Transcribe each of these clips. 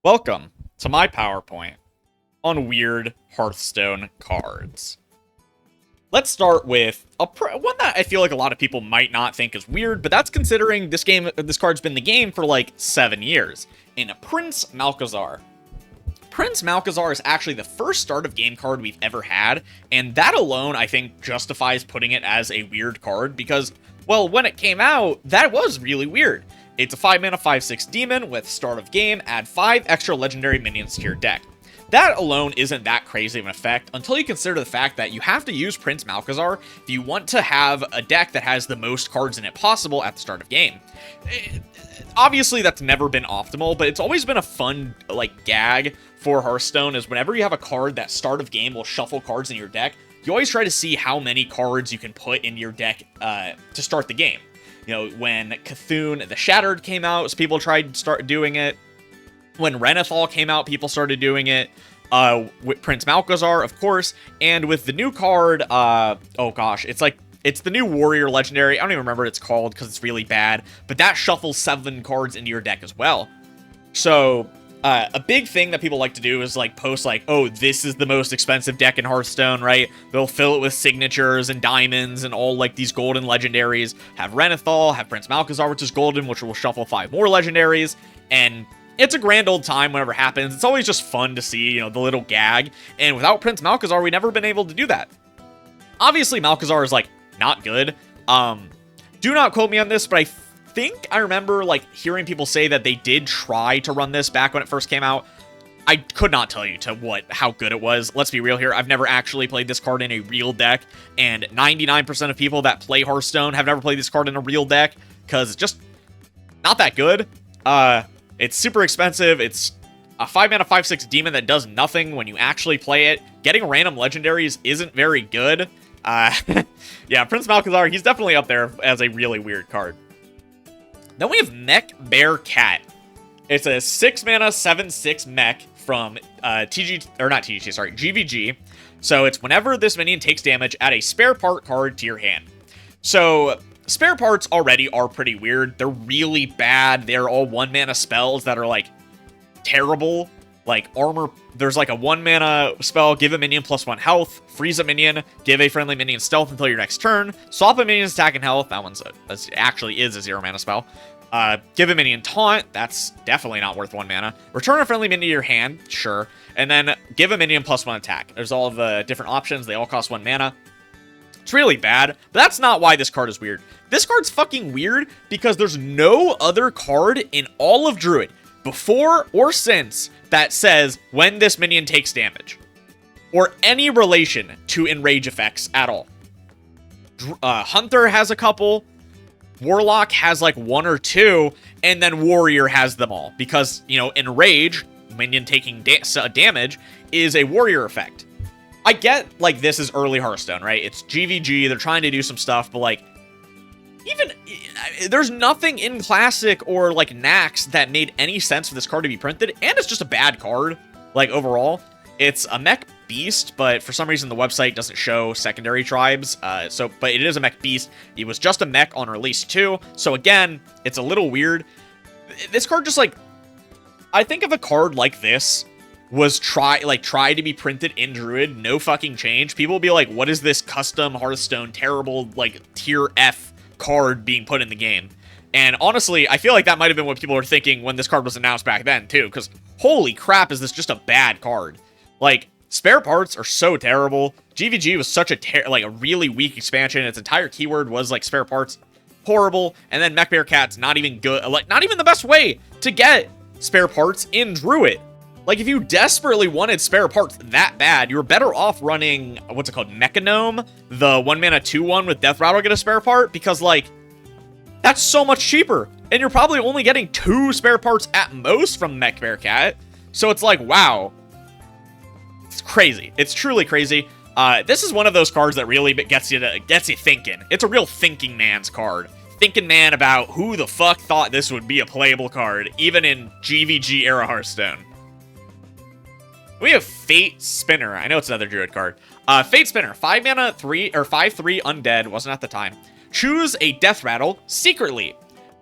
Welcome to my PowerPoint on weird Hearthstone cards. Let's start with one that I feel like a lot of people might not think is weird, but that's considering this card's been in the game for like 7 years. In Prince Malzar. Prince Malzar is actually the first start of game card we've ever had, and that alone I think justifies putting it as a weird card because, well, when it came out, that was really weird. It's a 5-mana 5/6 demon with start of game, add 5 extra legendary minions to your deck. That alone isn't that crazy of an effect until you consider the fact that you have to use Prince Malzar if you want to have a deck that has the most cards in it possible at the start of game. Obviously, that's never been optimal, but it's always been a fun, gag for Hearthstone is whenever you have a card that start of game will shuffle cards in your deck, you always try to see how many cards you can put in your deck to start the game. You know, when Cthulhu the Shattered came out, so people tried to start doing it. When Renathal came out, people started doing it. With Prince Malzar, of course, and with the new card, oh gosh, it's the new Warrior Legendary. I don't even remember what it's called because it's really bad, but that shuffles 7 cards into your deck as well. So, a big thing that people like to do is post oh, this is the most expensive deck in Hearthstone, right? They'll fill it with signatures and diamonds and all these golden legendaries. Have Renathal, have Prince Malzar, which is golden, which will shuffle 5 more legendaries, and it's a grand old time whenever it happens. It's always just fun to see, the little gag, and without Prince Malzar, we've never been able to do that. Obviously, Malzar is, not good. Do not quote me on this, but I think I remember, hearing people say that they did try to run this back when it first came out. I could not tell you how good it was. Let's be real here. I've never actually played this card in a real deck, and 99% of people that play Hearthstone have never played this card in a real deck, because it's just not that good. It's super expensive. It's a 5-mana 5/6 demon that does nothing when you actually play it. Getting random legendaries isn't very good. Yeah, Prince Malzar, he's definitely up there as a really weird card. Then we have Mech Bearcat. It's a 6-mana 7/6 mech from GVG. So it's whenever this minion takes damage, add a spare part card to your hand. So spare parts already are pretty weird. They're really bad. They're all 1-mana spells that are terrible. Armor, there's a 1-mana spell, give a minion +1 health, freeze a minion, give a friendly minion stealth until your next turn, swap a minion's attack and health, that actually is a 0-mana spell, give a minion taunt, that's definitely not worth 1 mana, return a friendly minion to your hand, sure, and then give a minion +1 attack. There's all of the different options, they all cost 1 mana. It's really bad, but that's not why this card is weird. This card's fucking weird because there's no other card in all of Druid, before or since, that says when this minion takes damage, or any relation to enrage effects at all. Hunter has a couple, Warlock has 1 or 2, and then Warrior has them all, because, enrage, minion taking damage, is a Warrior effect. I get, this is early Hearthstone, right? It's GVG, they're trying to do some stuff, but, even, there's nothing in Classic or, Nax that made any sense for this card to be printed, and it's just a bad card, overall. It's a Mech Beast, but for some reason the website doesn't show secondary tribes, but it is a Mech Beast. It was just a mech on release 2, so again, it's a little weird. This card just, I think if a card like this was try to be printed in Druid, no fucking change, people will be like, what is this custom Hearthstone terrible, tier F card being put in the game? And honestly, I feel like that might have been what people were thinking when this card was announced back then, too, because holy crap, is this just a bad card. Spare parts are so terrible. GVG was such a really weak expansion. Its entire keyword was, spare parts. Horrible. And then Mech Bearcat's not even good, not even the best way to get spare parts in Druid. If you desperately wanted spare parts that bad, you were better off running, what's it called, Mechanome, the 1-mana 2/1 with Death Rattle get a spare part, because, that's so much cheaper, and you're probably only getting 2 spare parts at most from Mech Bearcat, so it's wow. It's crazy. It's truly crazy. This is one of those cards that really gets you thinking. It's a real thinking man's card. Thinking man about who the fuck thought this would be a playable card, even in GVG era Hearthstone. We have Fate Spinner. I know it's another Druid card. Fate Spinner, 5-mana 3 or 5/3 undead, wasn't at the time. Choose a Death Rattle secretly.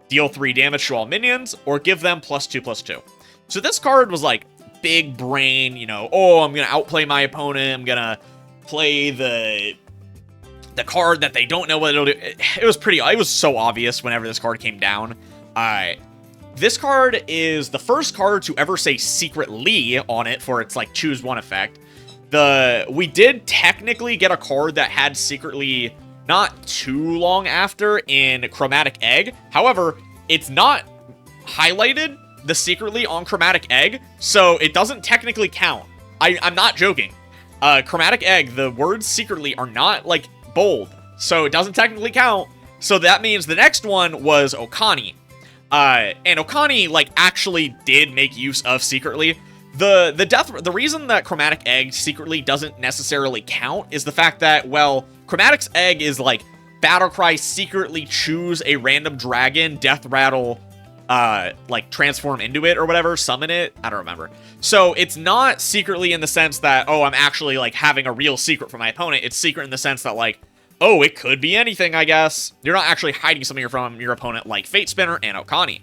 Deal 3 damage to all minions, or give them +2/+2. So this card was like big brain, you know, oh, I'm gonna outplay my opponent, I'm gonna play the card that they don't know what it'll do. It was so obvious whenever this card came down. This card is the first card to ever say secretly on it for its like choose one effect. We did technically get a card that had secretly not too long after in Chromatic Egg. However, it's not highlighted the secretly on Chromatic Egg, so it doesn't technically count. I'm not joking. Chromatic Egg, the words secretly are not like bold, so it doesn't technically count. So that means the next one was Okani. And Okani like actually did make use of secretly. The reason that Chromatic Egg secretly doesn't necessarily count is the fact that, well, Chromatic's Egg is like Battlecry secretly choose a random dragon, Death Rattle, like transform into it or whatever, summon it. I don't remember. So it's not secretly in the sense that, oh, I'm actually like having a real secret from my opponent. It's secret in the sense that like, oh, it could be anything, I guess. You're not actually hiding something from your opponent like Fate Spinner and Okani.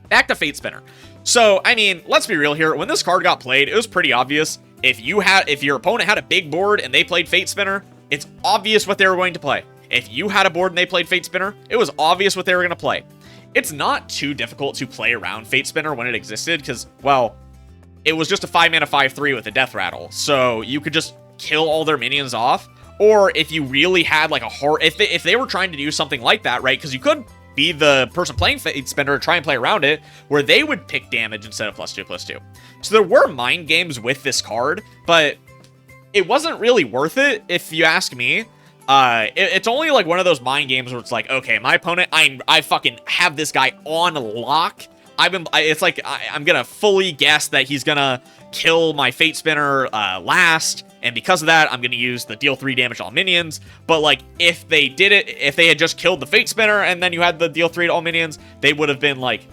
Back to Fate Spinner. So, I mean, let's be real here. When this card got played, it was pretty obvious. If your opponent had a big board and they played Fate Spinner, it's obvious what they were going to play. If you had a board and they played Fate Spinner, it was obvious what they were going to play. It's not too difficult to play around Fate Spinner when it existed, because, well, it was just a 5-mana 5/3 with a Death Rattle, so you could just kill all their minions off. Or if you really had like a hard, if they were trying to do something like that, right? Because you could be the person playing Fate Spinner and try and play around it, where they would pick damage instead of +2/+2. So there were mind games with this card, but it wasn't really worth it, if you ask me. It's only like one of those mind games where it's like, okay, my opponent, I fucking have this guy on lock. It's like I'm gonna fully guess that he's gonna kill my Fate Spinner last, and because of that, I'm gonna use the deal 3 damage to all minions. But like, if they had just killed the Fate Spinner and then you had the deal 3 to all minions, they would have been like,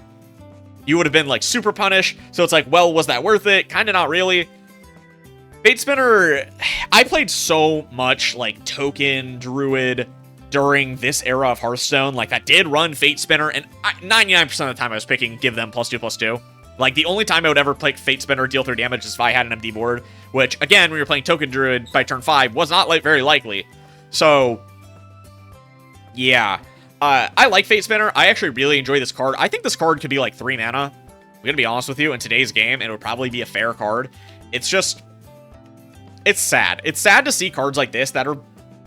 you would have been like super punished. So it's like, well, was that worth it? Kind of not really. Fate Spinner, I played so much like Token Druid during this era of Hearthstone, like that did run Fate Spinner, and 99% of the time I was picking give them +2/+2. Like the only time I would ever play Fate Spinner deal 3 damage is if I had an MD board, which again, when you're playing Token Druid by turn 5 was not like very likely. So yeah, I like Fate Spinner. I actually really enjoy this card. I think this card could be like 3 mana. I'm gonna be honest with you, in today's game, it would probably be a fair card. It's just, it's sad. It's sad to see cards like this that are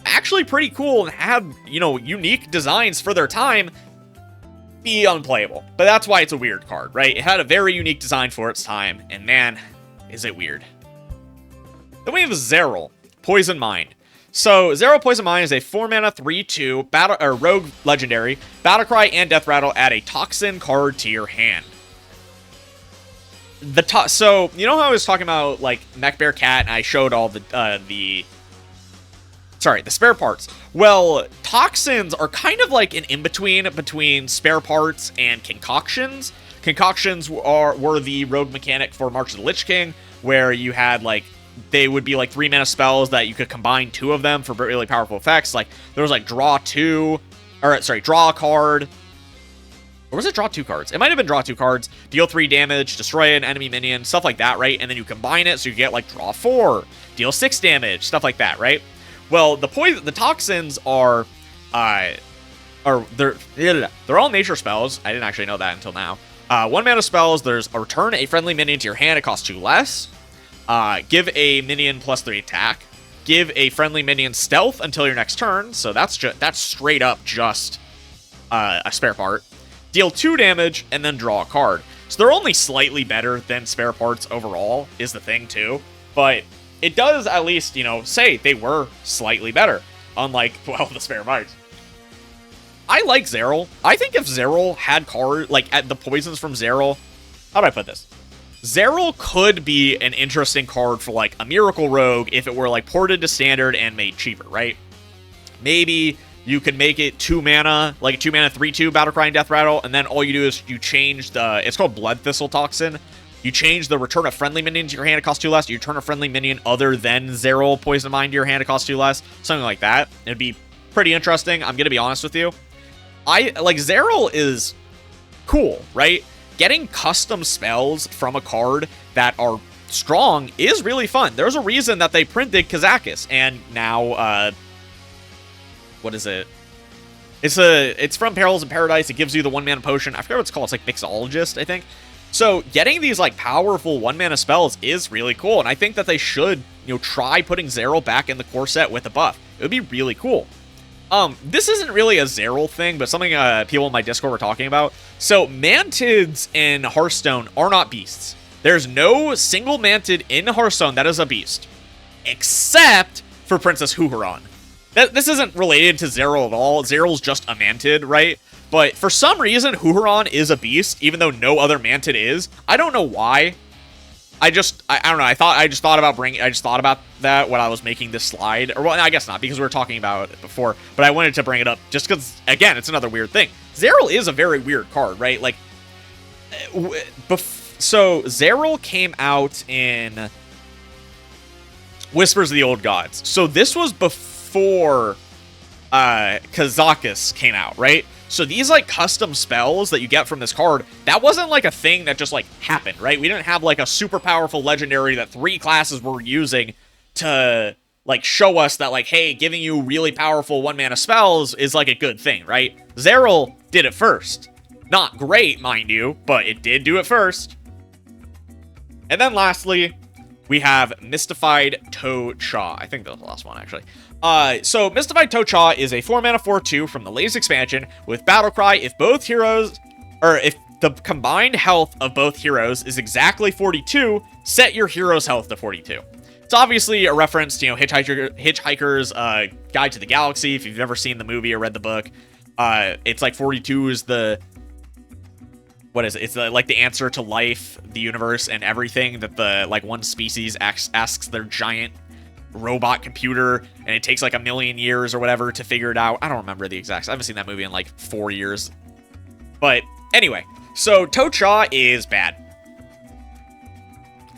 actually pretty cool and have, you know, unique designs for their time be unplayable. But that's why it's a weird card, right? It had a very unique design for its time, and man, is it weird. Then we have Zeril, Poison Mind. So Zeril Poison Mind is a 4-mana 3/2 rogue legendary. Battlecry and Death Rattle add a toxin card to your hand. So you know how I was talking about like Mech Bearcat, and I showed all the spare parts. Well, toxins are kind of like an in-between between spare parts and concoctions. Concoctions were the rogue mechanic for March of the Lich King, where you had like, they would be like 3-mana spells that you could combine 2 of them for really powerful effects. Like there was like draw a card. Or was it draw 2 cards? It might have been draw 2 cards, deal 3 damage, destroy an enemy minion, stuff like that, right? And then you combine it so you get like draw 4, deal 6 damage, stuff like that, right? Well, the toxins are they're all nature spells. I didn't actually know that until now. 1-mana spells, there's a return a friendly minion to your hand, it costs 2 less. Give a minion +3 attack. Give a friendly minion stealth until your next turn, so that's straight up just a spare part. Deal 2 damage, and then draw a card. So they're only slightly better than spare parts overall, is the thing too. But it does at least, you know, say they were slightly better. Unlike, well, the spare parts. I like Zeril. I think if Zeril had the poisons from Zeril, how do I put this? Zeril could be an interesting card for like a Miracle Rogue if it were like ported to Standard and made cheaper, right? Maybe you can make it 2 mana, like a 2-mana 3/2 Battlecry and Death Rattle, and then all you do is you change it's called Blood Thistle Toxin. You change the return a friendly minion to your hand, it costs 2 less. You return a friendly minion other than Zeril Poison Mind to your hand, it costs 2 less. Something like that. It'd be pretty interesting. I'm gonna be honest with you. Zeril is cool, right? getting custom spells from a card that are strong is really fun. There's a reason that they printed Kazakis, and now, what is it? It's from Perils in Paradise. It gives you the 1-mana potion. I forget what it's called. It's like Mixologist, I think. So getting these like powerful 1-mana spells is really cool, and I think that they should, try putting Zeraul back in the core set with a buff. It would be really cool. This isn't really a Zeraul thing, but something people in my Discord were talking about. So Mantids in Hearthstone are not beasts. There's no single Mantid in Hearthstone that is a beast, except for Princess Huhuran. This isn't related to Zeraul at all. Zeraul's just a Mantid, right? But for some reason, Huhuran is a beast, even though no other Mantid is. I don't know why. I don't know. I just thought about that when I was making this slide. Or, well, I guess not, because we were talking about it before. But I wanted to bring it up just because, again, it's another weird thing. Zeraul is a very weird card, right? Like, so Zeraul came out in Whispers of the Old Gods. So this was before Kazakis came out, right? So these like custom spells that you get from this card, that wasn't like a thing that just like happened, right? We didn't have like a super powerful legendary that 3 classes were using to like show us that like, hey, giving you really powerful 1-mana spells is like a good thing, right? Zeraul did it first. Not great, mind you, but it did do it first. And then lastly, we have Mystified Chaw. I think that was the last one, actually. So Mystified Chaw is a 4-mana 4/2 from the latest expansion with Battlecry. If both heroes, or if the combined health of both heroes is exactly 42, set your hero's health to 42. It's obviously a reference to, Hitchhiker's Guide to the Galaxy. If you've never seen the movie or read the book, it's like 42 is the... What is it? It's like the answer to life, the universe, and everything that the like one species asks their giant robot computer, and it takes like 1,000,000 years or whatever to figure it out. I don't remember the exacts. I haven't seen that movie in like 4 years. But anyway, so Chaw is bad.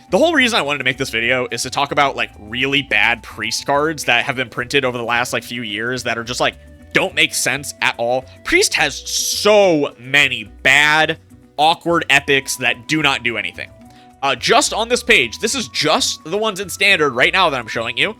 The whole reason I wanted to make this video is to talk about like really bad priest cards that have been printed over the last like few years that are just like don't make sense at all. Priest has so many bad, awkward epics that do not do anything. Just on this page, this is just the ones in standard right now that I'm showing you.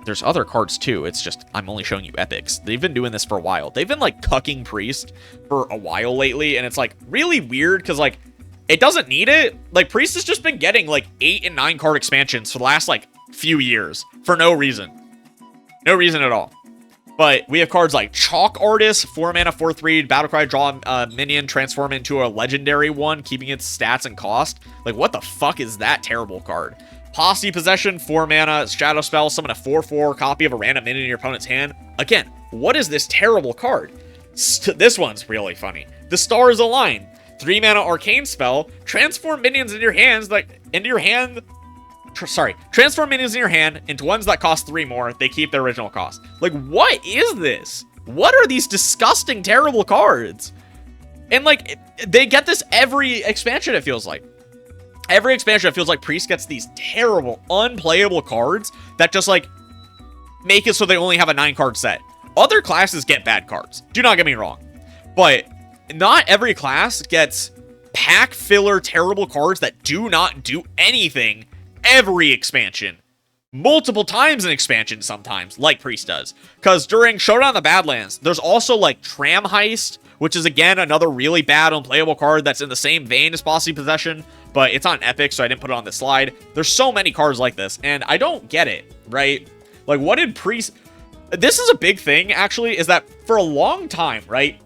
There's other cards too. It's just I'm only showing you epics. They've been doing this for a while. They've been like cucking Priest for a while lately, and it's like really weird because like it doesn't need it. Like Priest has just been getting like 8 and 9 card expansions for the last like few years for no reason. No reason at all. But we have cards like Chalk Artist, 4-mana 4/3, Battlecry, draw a minion, transform into a legendary one, keeping its stats and cost. Like, what the fuck is that terrible card? Posse Possession, 4-mana, Shadow Spell, summon a 4/4 copy of a random minion in your opponent's hand. Again, what is this terrible card? This one's really funny. The Stars Align, 3-mana Arcane Spell, transform minions in your hands, transform minions in your hand into ones that cost 3 more. They keep their original cost. Like, what is this? What are these disgusting, terrible cards? And, like, they get this every expansion, it feels like. Every expansion, it feels like Priest gets these terrible, unplayable cards that just, like, make it so they only have a 9-card set. Other classes get bad cards. Do not get me wrong. But not every class gets pack filler, terrible cards that do not do anything every expansion. Multiple times in expansion sometimes, like Priest does. Because during Showdown of the Badlands, there's also like Tram Heist, which is again another really bad unplayable card that's in the same vein as Posse Possession, but it's on Epic, so I didn't put it on this slide. There's so many cards like this, and I don't get it, right? Like, what did Priest... This is a big thing, actually, is that for a long time, right?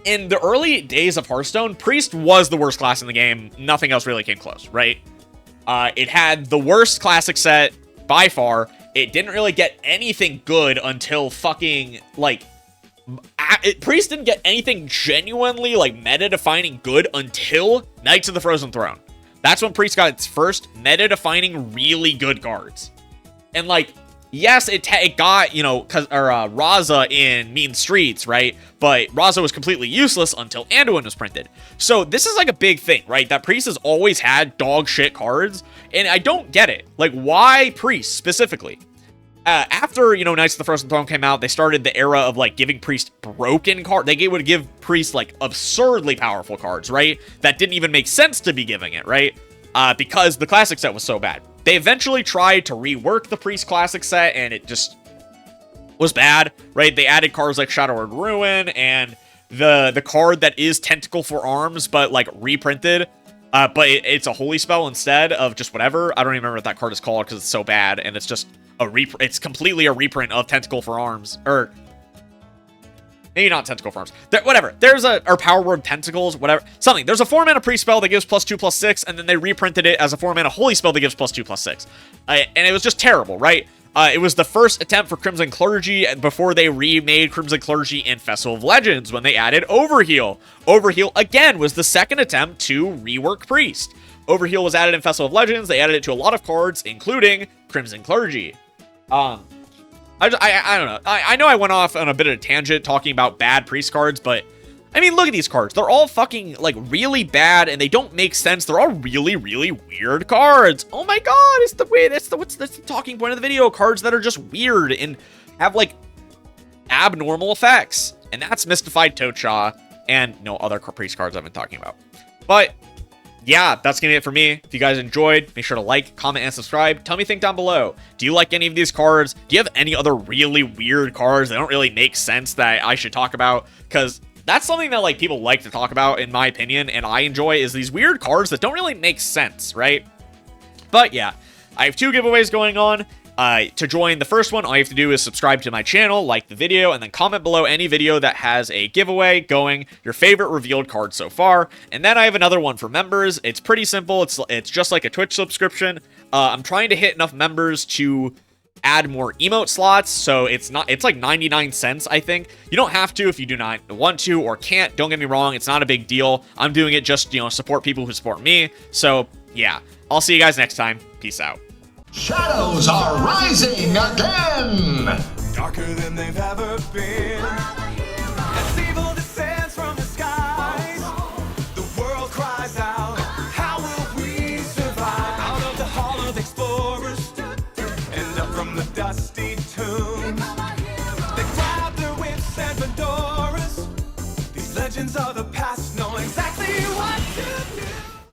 In the early days of Hearthstone, Priest was the worst class in the game. Nothing else really came close, right? It had the worst classic set by far. It didn't really get anything good until fucking, like... Priest didn't get anything genuinely, like, meta-defining good until Knights of the Frozen Throne. That's when Priest got its first meta-defining really good cards. And, like, yes, it got, you know, Raza in Mean Streets, right? But Raza was completely useless until Anduin was printed. So this is like a big thing, right? That Priest has always had dog shit cards, and I don't get it. Like, why Priest specifically? After, you know, Knights of the Frozen Throne came out, they started the era of, like, giving Priest broken cards. They would give Priest, like, absurdly powerful cards, right? That didn't even make sense to be giving it, right? Because the Classic set was so bad. They eventually tried to rework the Priest Classic set, and it just was bad, right? They added cards like Shadowward Ruin, and the card that is Tentacle for Arms, but, like, reprinted. But it's a holy spell instead of just whatever. I don't even remember what that card is called because it's so bad, and it's just it's completely a reprint of Tentacle for Arms, or maybe not Tentacle for Arms. Whatever. There's or Power Word Tentacles, whatever. Something. There's a 4-mana priest spell that gives +2/+6, and then they reprinted it as a 4-mana holy spell that gives +2/+6. And it was just terrible, right? It was the first attempt for Crimson Clergy before they remade Crimson Clergy in Festival of Legends when they added Overheal. Overheal, again, was the second attempt to rework Priest. Overheal was added in Festival of Legends. They added it to a lot of cards, including Crimson Clergy. I don't know. I know I went off on a bit of a tangent talking about bad Priest cards, but I mean, look at these cards. They're all fucking, like, really bad, and they don't make sense. They're all really, really weird cards. Oh my god, it's the way, that's the talking point of the video. Cards that are just weird and have, like, abnormal effects. And that's Mystified Chaw and no other Priest cards I've been talking about. But yeah, that's gonna be it for me. If you guys enjoyed, make sure to like, comment, and subscribe. Tell me what you think down below. Do you like any of these cards? Do you have any other really weird cards that don't really make sense that I should talk about? Because that's something that, like, people like to talk about, in my opinion, and I enjoy, is these weird cards that don't really make sense, right? But yeah, I have 2 giveaways going on. To join the first one, all you have to do is subscribe to my channel, like the video, and then comment below any video that has a giveaway going, your favorite revealed card so far. And then I have another one for members. It's pretty simple. It's just like a Twitch subscription. I'm trying to hit enough members to add more emote slots, so it's like 99 cents, I think. You don't have to if you do not want to or can't. Don't get me wrong, it's not a big deal. I'm doing it just, you know, support people who support me. So yeah, I'll see you guys next time. Peace out. Shadows are rising again! Darker than they've ever been.